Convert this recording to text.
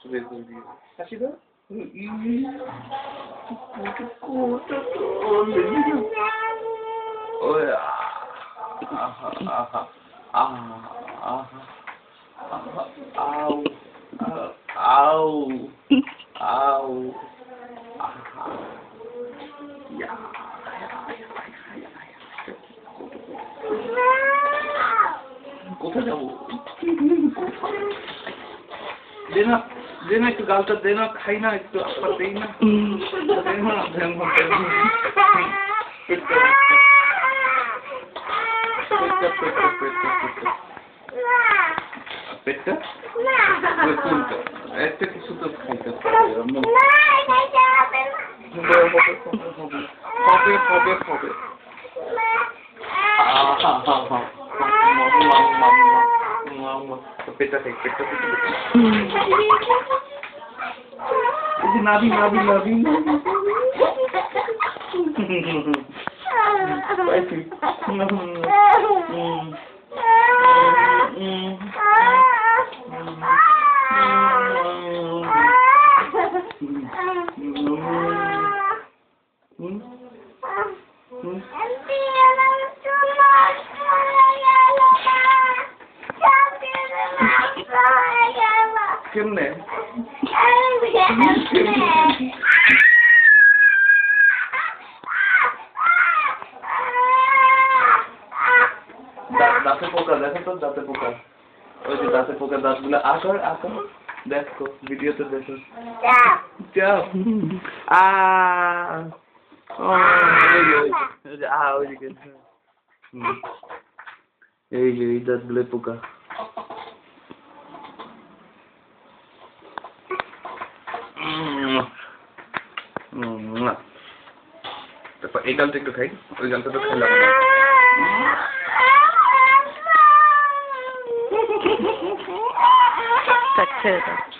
চলে দিয়ে হাসি দাও ওই আহা আহা আহা আহা আউ আউ আউ আহা ইয়া কোথায় যাবো দে না একটু গালটা দে না খাই না একটু আবার দেই না পেটটা কোনটা একটা কিছু তো খাইতে হবে পেটটা খাই পেটটা নাবি নাবি নাবি পাইছি কেমনে দাঁতে পোকা দেখো তো দাঁতে পোকা ওই যে দাঁতে পোকা দাঁতগুলো আকার আকার দেখো ভিডিওতে দেখো এই যে এই দাঁতগুলো পোকা তারপর এই গালটা একটু খাই ওই গালটা তো খেলাম না Tak,